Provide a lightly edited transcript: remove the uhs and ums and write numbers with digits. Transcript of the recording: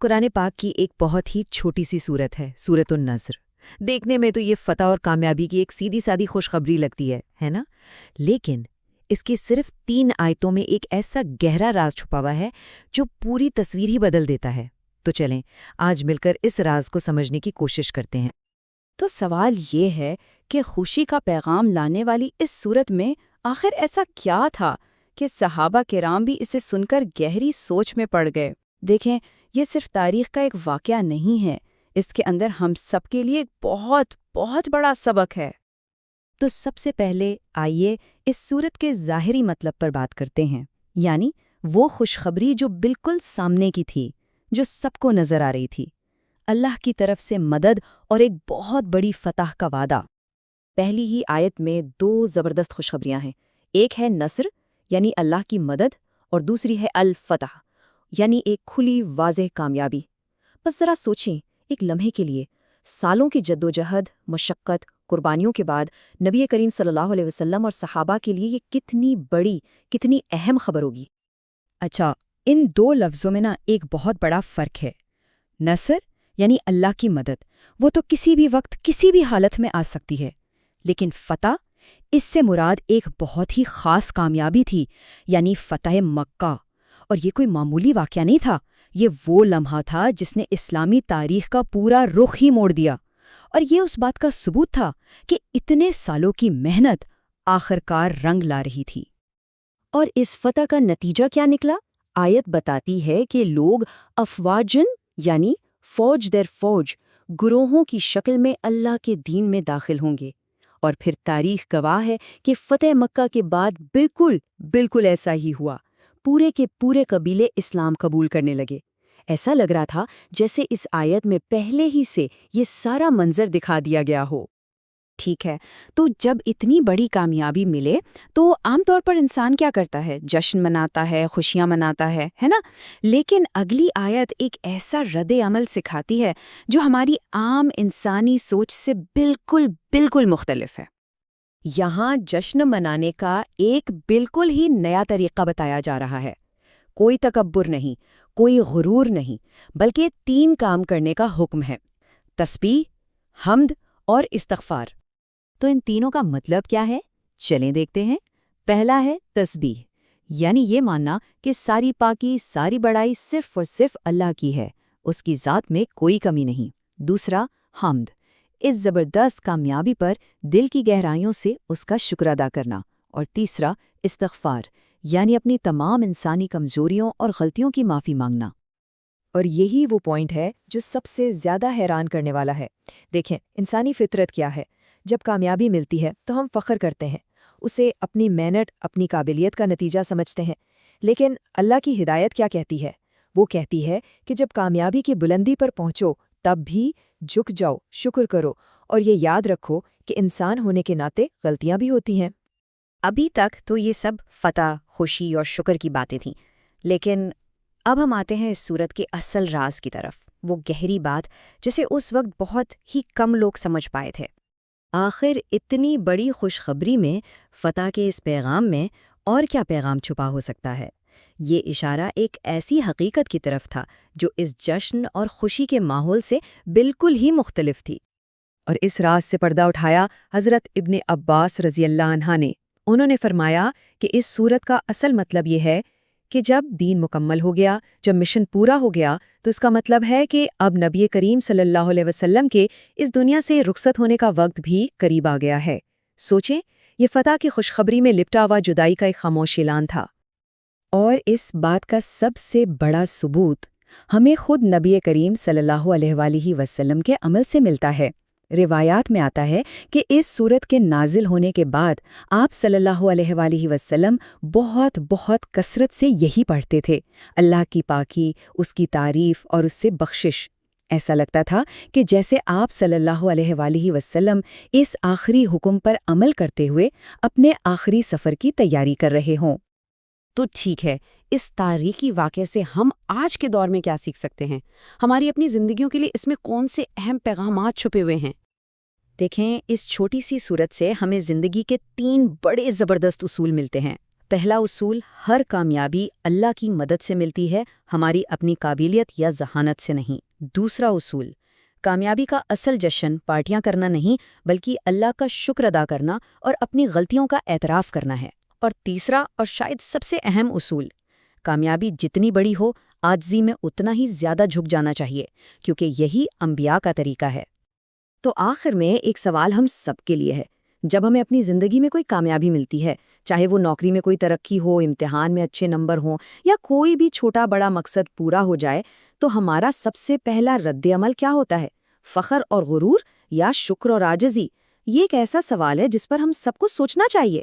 قرآن پاک کی ایک بہت ہی چھوٹی سی سورت ہے، سورۃ النصر۔ دیکھنے میں تو یہ فتح اور کامیابی کی ایک سیدھی سادی خوشخبری لگتی ہے نا؟ لیکن اس کی صرف 3 آیتوں میں ایک ایسا گہرا راز چھپا ہوا ہے جو پوری تصویر ہی بدل دیتا ہے۔ تو چلیں آج مل کر اس راز کو سمجھنے کی کوشش کرتے ہیں۔ تو سوال یہ ہے کہ خوشی کا پیغام لانے والی اس سورت میں آخر ایسا کیا تھا کہ صحابہ کرام بھی اسے سن کر گہری سوچ میں پڑ گئے؟ دیکھیں، یہ صرف تاریخ کا ایک واقعہ نہیں ہے، اس کے اندر ہم سب کے لیے ایک بہت بہت بڑا سبق ہے۔ تو سب سے پہلے آئیے اس سورت کے ظاہری مطلب پر بات کرتے ہیں، یعنی وہ خوشخبری جو بالکل سامنے کی تھی، جو سب کو نظر آ رہی تھی، اللہ کی طرف سے مدد اور ایک بہت بڑی فتح کا وعدہ۔ پہلی ہی آیت میں 2 زبردست خوشخبریاں ہیں، ایک ہے نصر یعنی اللہ کی مدد، اور دوسری ہے الفتح یعنی ایک کھلی واضح کامیابی۔ بس ذرا سوچیں ایک لمحے کے لیے، سالوں کی جدوجہد، مشقت، قربانیوں کے بعد نبی کریم صلی اللہ علیہ وسلم اور صحابہ کے لیے یہ کتنی بڑی، کتنی اہم خبر ہوگی۔ اچھا، ان 2 لفظوں میں ایک بہت بڑا فرق ہے۔ نصر یعنی اللہ کی مدد، وہ تو کسی بھی وقت کسی بھی حالت میں آ سکتی ہے، لیکن فتح، اس سے مراد ایک بہت ہی خاص کامیابی تھی، یعنی فتح مکہ۔ اور یہ کوئی معمولی واقعہ نہیں تھا، یہ وہ لمحہ تھا جس نے اسلامی تاریخ کا پورا رخ ہی موڑ دیا، اور یہ اس بات کا ثبوت تھا کہ اتنے سالوں کی محنت آخرکار رنگ لا رہی تھی۔ اور اس فتح کا نتیجہ کیا نکلا؟ آیت بتاتی ہے کہ لوگ افواجن یعنی فوج در فوج، گروہوں کی شکل میں اللہ کے دین میں داخل ہوں گے، اور پھر تاریخ گواہ ہے کہ فتح مکہ کے بعد بالکل ایسا ہی ہوا۔ پورے کے پورے قبیلے اسلام قبول کرنے لگے۔ ایسا لگ رہا تھا جیسے اس آیت میں پہلے ہی سے یہ سارا منظر دکھا دیا گیا ہو۔ ٹھیک ہے، تو جب اتنی بڑی کامیابی ملے تو عام طور پر انسان کیا کرتا ہے؟ جشن مناتا ہے، خوشیاں مناتا ہے نا؟ لیکن اگلی آیت ایک ایسا رد عمل سکھاتی ہے جو ہماری عام انسانی سوچ سے بالکل مختلف ہے۔ یہاں جشن منانے کا ایک بالکل ہی نیا طریقہ بتایا جا رہا ہے۔ کوئی تکبر نہیں، کوئی غرور نہیں، بلکہ 3 کام کرنے کا حکم ہے: تسبیح، حمد اور استغفار۔ تو ان تینوں کا مطلب کیا ہے؟ چلیں دیکھتے ہیں۔ پہلا ہے تسبیح، یعنی یہ ماننا کہ ساری پاکی، ساری بڑائی صرف اور صرف اللہ کی ہے، اس کی ذات میں کوئی کمی نہیں۔ دوسرا حمد، اس زبردست کامیابی پر دل کی گہرائیوں سے اس کا شکر ادا کرنا۔ اور تیسرا استغفار، یعنی اپنی تمام انسانی کمزوریوں اور غلطیوں کی معافی مانگنا۔ اور یہی وہ پوائنٹ ہے جو سب سے زیادہ حیران کرنے والا ہے۔ دیکھیں، انسانی فطرت کیا ہے؟ جب کامیابی ملتی ہے تو ہم فخر کرتے ہیں، اسے اپنی محنت، اپنی قابلیت کا نتیجہ سمجھتے ہیں۔ لیکن اللہ کی ہدایت کیا کہتی ہے؟ وہ کہتی ہے کہ جب کامیابی کی بلندی پر پہنچو تب بھی جھک جاؤ، شکر کرو، اور یہ یاد رکھو کہ انسان ہونے کے ناطے غلطیاں بھی ہوتی ہیں۔ ابھی تک تو یہ سب فتح، خوشی اور شکر کی باتیں تھیں، لیکن اب ہم آتے ہیں اس سورت کے اصل راز کی طرف، وہ گہری بات جسے اس وقت بہت ہی کم لوگ سمجھ پائے تھے۔ آخر اتنی بڑی خوشخبری میں، فتح کے اس پیغام میں اور کیا پیغام چھپا ہو سکتا ہے؟ یہ اشارہ ایک ایسی حقیقت کی طرف تھا جو اس جشن اور خوشی کے ماحول سے بالکل ہی مختلف تھی۔ اور اس راز سے پردہ اٹھایا حضرت ابن عباس رضی اللہ عنہ نے۔ انہوں نے فرمایا کہ اس سورت کا اصل مطلب یہ ہے کہ جب دین مکمل ہو گیا، جب مشن پورا ہو گیا، تو اس کا مطلب ہے کہ اب نبی کریم صلی اللہ علیہ وسلم کے اس دنیا سے رخصت ہونے کا وقت بھی قریب آ گیا ہے۔ سوچیں، یہ فتح کی خوشخبری میں لپٹا ہوا جدائی کا ایک خاموش اعلان تھا۔ اور اس بات کا سب سے بڑا ثبوت ہمیں خود نبی کریم صلی اللہ علیہ وآلہ وسلم کے عمل سے ملتا ہے۔ روایات میں آتا ہے کہ اس سورت کے نازل ہونے کے بعد آپ صلی اللہ علیہ وآلہ وسلم بہت کثرت سے یہی پڑھتے تھے: اللہ کی پاکی، اس کی تعریف اور اس سے بخشش۔ ایسا لگتا تھا کہ جیسے آپ صلی اللہ علیہ وآلہ وسلم اس آخری حکم پر عمل کرتے ہوئے اپنے آخری سفر کی تیاری کر رہے ہوں۔ تو ٹھیک ہے، اس تاریخی واقعے سے ہم آج کے دور میں کیا سیکھ سکتے ہیں؟ ہماری اپنی زندگیوں کے لیے اس میں کون سے اہم پیغامات چھپے ہوئے ہیں؟ دیکھیں، اس چھوٹی سی سورت سے ہمیں زندگی کے 3 بڑے زبردست اصول ملتے ہیں۔ پہلا اصول، ہر کامیابی اللہ کی مدد سے ملتی ہے، ہماری اپنی قابلیت یا ذہانت سے نہیں۔ دوسرا اصول، کامیابی کا اصل جشن پارٹیاں کرنا نہیں بلکہ اللہ کا شکر ادا کرنا اور اپنی غلطیوں کا اعتراف کرنا ہے۔ اور تیسرا اور شاید سب سے اہم اصول، کامیابی جتنی بڑی ہو عاجزی میں اتنا ہی زیادہ جھک جانا چاہیے، کیونکہ یہی انبیاء کا طریقہ ہے۔ تو آخر میں ایک سوال ہم سب کے لیے ہے، جب ہمیں اپنی زندگی میں کوئی کامیابی ملتی ہے، چاہے وہ نوکری میں کوئی ترقی ہو، امتحان میں اچھے نمبر ہوں یا کوئی بھی چھوٹا بڑا مقصد پورا ہو جائے، تو ہمارا سب سے پہلا رد عمل کیا ہوتا ہے؟ فخر اور غرور یا شکر اور عاجزی؟ یہ ایک ایسا سوال ہے جس پر ہم سب کو سوچنا چاہیے۔